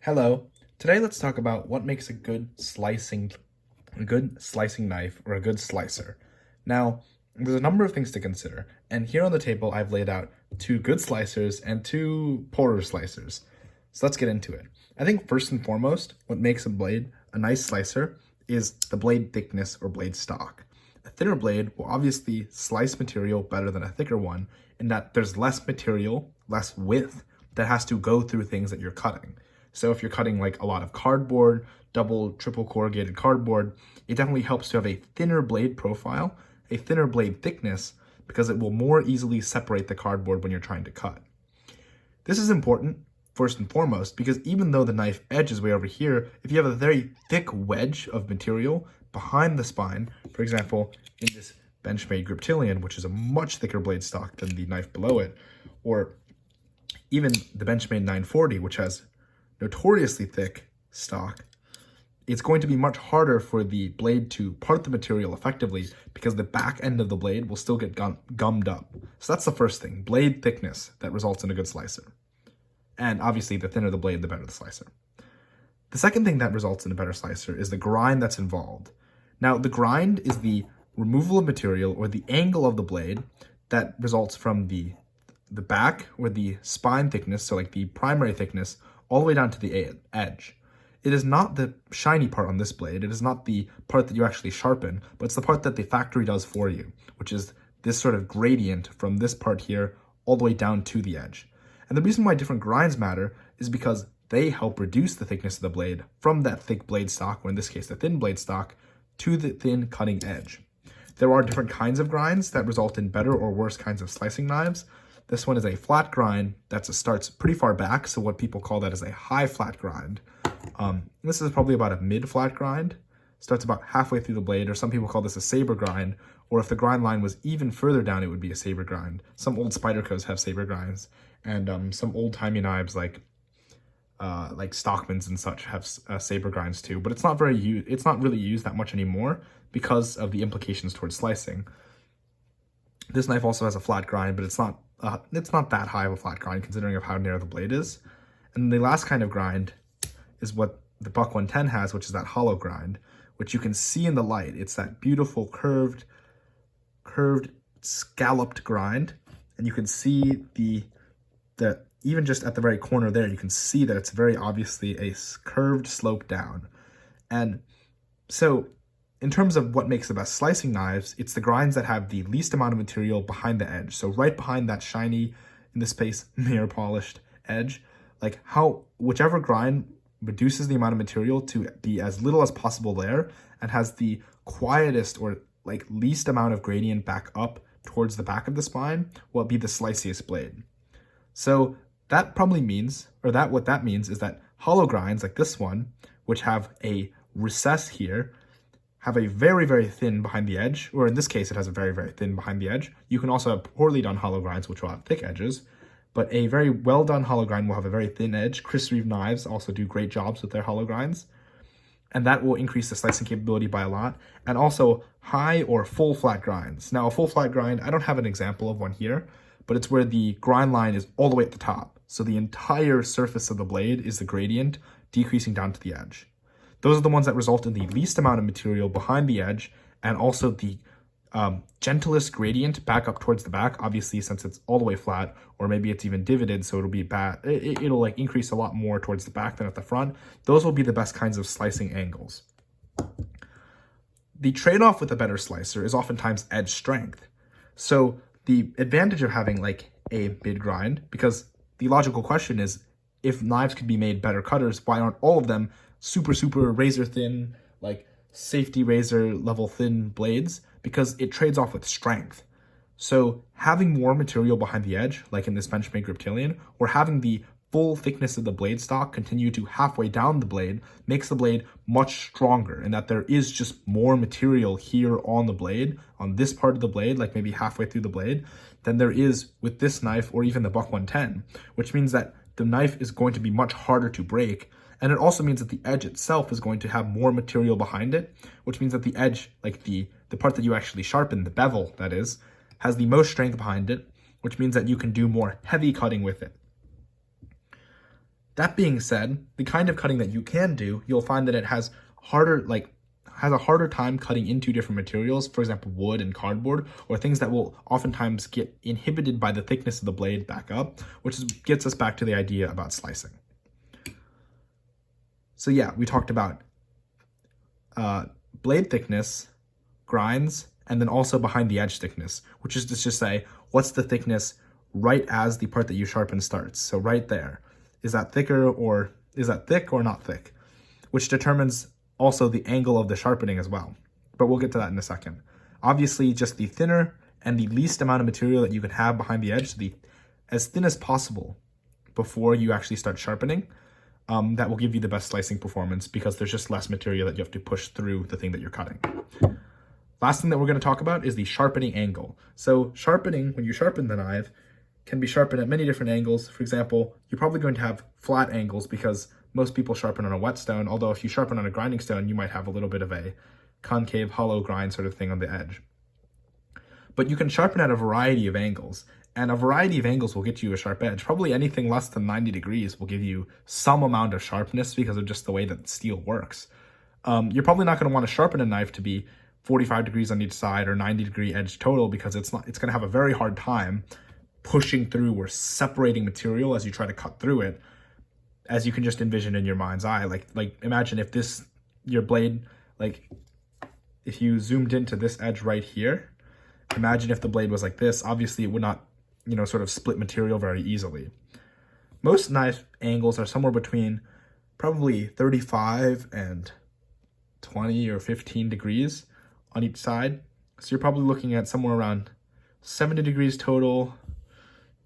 Hello. Today let's talk about what makes a good slicing knife or a good slicer. Now, there's a number of things to consider, and here on the table I've laid out two good slicers and two poorer slicers. So let's get into it. I think first and foremost, what makes a blade a nice slicer is the blade thickness or blade stock. A thinner blade will obviously slice material better than a thicker one in that there's less material, less width that has to go through things that you're cutting. So if you're cutting like a lot of cardboard, double, triple corrugated cardboard, it definitely helps to have a thinner blade profile, a thinner blade thickness, because it will more easily separate the cardboard when you're trying to cut. This is important, first and foremost, because even though the knife edge is way over here, if you have a very thick wedge of material behind the spine, for example, in this Benchmade Griptilian, which is a much thicker blade stock than the knife below it, or even the Benchmade 940, which has notoriously thick stock, it's going to be much harder for the blade to part the material effectively because the back end of the blade will still get gummed up. So that's the first thing, blade thickness that results in a good slicer. And obviously the thinner the blade, the better the slicer. The second thing that results in a better slicer is the grind that's involved. Now the grind is the removal of material or the angle of the blade that results from the back or the spine thickness, so like the primary thickness, all the way down to the edge. It is not the shiny part on this blade, it is not the part that you actually sharpen, but it's the part that the factory does for you, which is this sort of gradient from this part here all the way down to the edge. And the reason why different grinds matter is because they help reduce the thickness of the blade from that thick blade stock, or in this case the thin blade stock, to the thin cutting edge. There are different kinds of grinds that result in better or worse kinds of slicing knives. This one is a flat grind that starts pretty far back, so what people call that is a high flat grind. This is probably about a mid flat grind, starts about halfway through the blade, or some people call this a saber grind, or if the grind line was even further down, it would be a saber grind. Some old Spydercos have saber grinds, and some old-timey knives like Stockmans and such have saber grinds too, but it's not really used that much anymore because of the implications towards slicing. This knife also has a flat grind, but it's not that high of a flat grind considering of how narrow the blade is. And the last kind of grind is what the Buck 110 has, which is that hollow grind, which you can see in the light. It's that beautiful curved scalloped grind, and you can see the even just at the very corner there, you can see that it's very obviously a curved slope down. And so in terms of what makes the best slicing knives, it's the grinds that have the least amount of material behind the edge. So right behind that shiny, in this case, mirror polished edge, like whichever grind reduces the amount of material to be as little as possible there and has the quietest or like least amount of gradient back up towards the back of the spine will be the sliciest blade. So that probably means, what that means is that hollow grinds like this one, which have a recess here, have a very, very thin behind the edge, or in this case, it has a very, very thin behind the edge. You can also have poorly done hollow grinds, which will have thick edges, but a very well done hollow grind will have a very thin edge. Chris Reeve knives also do great jobs with their hollow grinds, and that will increase the slicing capability by a lot. And also high or full flat grinds. Now a full flat grind, I don't have an example of one here, but it's where the grind line is all the way at the top. So the entire surface of the blade is the gradient decreasing down to the edge. Those are the ones that result in the least amount of material behind the edge and also the gentlest gradient back up towards the back, obviously since it's all the way flat, or maybe it's even divoted, so it'll be bad. It'll like increase a lot more towards the back than at the front. Those will be the best kinds of slicing angles. The trade-off with a better slicer is oftentimes edge strength. So the advantage of having like a mid grind, because the logical question is, if knives could be made better cutters, why aren't all of them super razor thin, like safety razor level thin blades? Because it trades off with strength. So having more material behind the edge, like in this Benchmade Griptilian, or having the full thickness of the blade stock continue to halfway down the blade makes the blade much stronger, and that there is just more material here on the blade, on this part of the blade, like maybe halfway through the blade, than there is with this knife or even the Buck 110, which means that the knife is going to be much harder to break. And it also means that the edge itself is going to have more material behind it, which means that the edge, like the part that you actually sharpen, the bevel that is, has the most strength behind it, which means that you can do more heavy cutting with it. That being said, the kind of cutting that you can do, you'll find that it has a harder time cutting into different materials, for example, wood and cardboard, or things that will oftentimes get inhibited by the thickness of the blade back up, gets us back to the idea about slicing. So yeah, we talked about blade thickness, grinds, and then also behind the edge thickness, which is to just say, what's the thickness right as the part that you sharpen starts? So right there, is that thick or not thick? Which determines also the angle of the sharpening as well. But we'll get to that in a second. Obviously, just the thinner and the least amount of material that you can have behind the edge, as thin as possible before you actually start sharpening, that will give you the best slicing performance because there's just less material that you have to push through the thing that you're cutting. Last thing that we're going to talk about is the sharpening angle. So sharpening, when you sharpen the knife, can be sharpened at many different angles. For example, you're probably going to have flat angles because most people sharpen on a whetstone, although if you sharpen on a grinding stone, you might have a little bit of a concave hollow grind sort of thing on the edge. But you can sharpen at a variety of angles, and a variety of angles will get you a sharp edge. Probably anything less than 90 degrees will give you some amount of sharpness because of just the way that steel works. You're probably not going to want to sharpen a knife to be 45 degrees on each side or 90-degree edge total because it's going to have a very hard time pushing through or separating material as you try to cut through it, as you can just envision in your mind's eye. Like imagine if your blade, if you zoomed into this edge right here, imagine if the blade was like this. Obviously it would not, sort of split material very easily. Most knife angles are somewhere between probably 35 and 20 or 15 degrees on each side. So you're probably looking at somewhere around 70 degrees total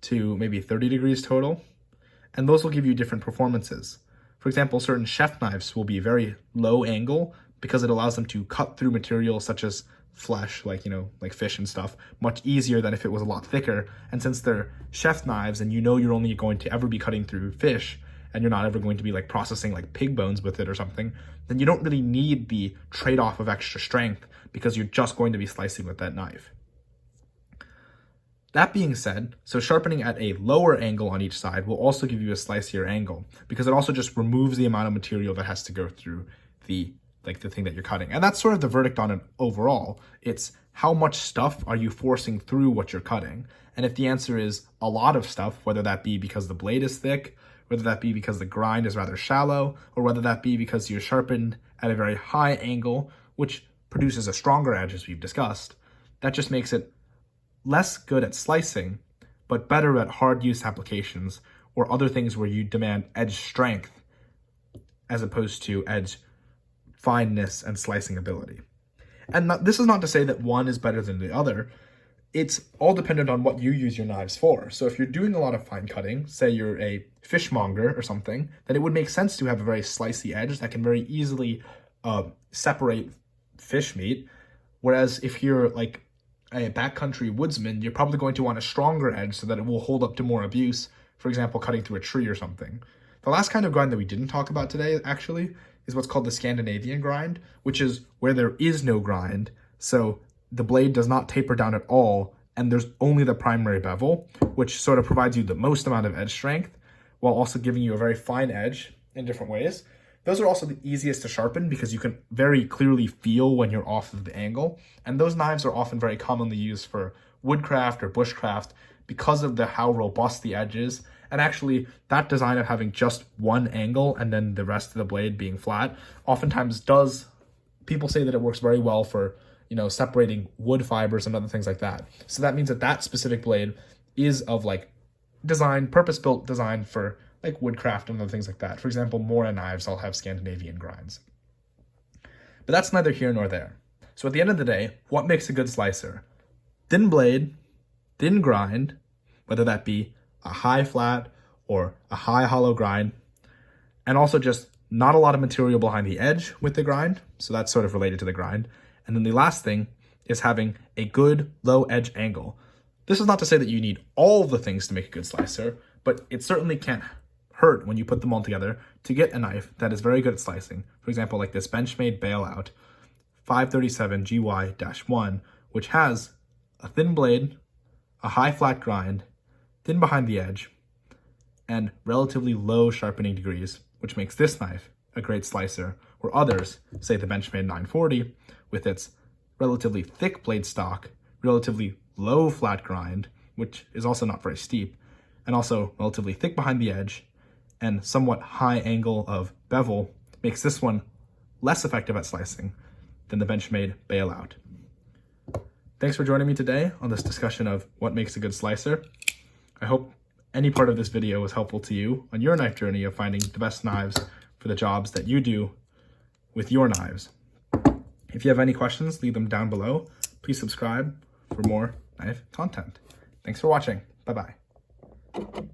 to maybe 30 degrees total. And those will give you different performances. For example, certain chef knives will be very low angle because it allows them to cut through materials such as flesh, like fish and stuff, much easier than if it was a lot thicker. And since they're chef knives and you're only going to ever be cutting through fish and you're not ever going to be processing pig bones with it or something, then you don't really need the trade-off of extra strength because you're just going to be slicing with that knife. That being said, so sharpening at a lower angle on each side will also give you a slicier angle because it also just removes the amount of material that has to go through the thing that you're cutting. And that's sort of the verdict on it overall. It's how much stuff are you forcing through what you're cutting? And if the answer is a lot of stuff, whether that be because the blade is thick, whether that be because the grind is rather shallow, or whether that be because you're sharpened at a very high angle, which produces a stronger edge as we've discussed, that just makes it less good at slicing, but better at hard use applications or other things where you demand edge strength as opposed to edge fineness and slicing ability. And this is not to say that one is better than the other. It's all dependent on what you use your knives for. So if you're doing a lot of fine cutting, say you're a fishmonger or something, then it would make sense to have a very slicey edge that can very easily separate fish meat. Whereas if you're a backcountry woodsman, you're probably going to want a stronger edge so that it will hold up to more abuse, for example, cutting through a tree or something. The last kind of grind that we didn't talk about today, actually, is what's called the Scandinavian grind, which is where there is no grind, so the blade does not taper down at all, and there's only the primary bevel, which sort of provides you the most amount of edge strength, while also giving you a very fine edge in different ways. Those are also the easiest to sharpen because you can very clearly feel when you're off of the angle. And those knives are often very commonly used for woodcraft or bushcraft because of how robust the edge is. And actually, that design of having just one angle and then the rest of the blade being flat oftentimes people say that it works very well for, separating wood fibers and other things like that. So that means that specific blade is of purpose-built design for woodcraft and other things like that. For example, Mora knives all have Scandinavian grinds. But that's neither here nor there. So at the end of the day, what makes a good slicer? Thin blade, thin grind, whether that be a high flat or a high hollow grind, and also just not a lot of material behind the edge with the grind. So that's sort of related to the grind. And then the last thing is having a good low edge angle. This is not to say that you need all the things to make a good slicer, but it certainly can't hurt when you put them all together to get a knife that is very good at slicing. For example, like this Benchmade Bailout 537 GY-1, which has a thin blade, a high flat grind, thin behind the edge, and relatively low sharpening degrees, which makes this knife a great slicer, where others, say the Benchmade 940, with its relatively thick blade stock, relatively low flat grind, which is also not very steep, and also relatively thick behind the edge, and somewhat high angle of bevel, makes this one less effective at slicing than the Benchmade bailout. Thanks for joining me today on this discussion of what makes a good slicer. I hope any part of this video was helpful to you on your knife journey of finding the best knives for the jobs that you do with your knives. If you have any questions, leave them down below. Please subscribe for more knife content. Thanks for watching. Bye-bye.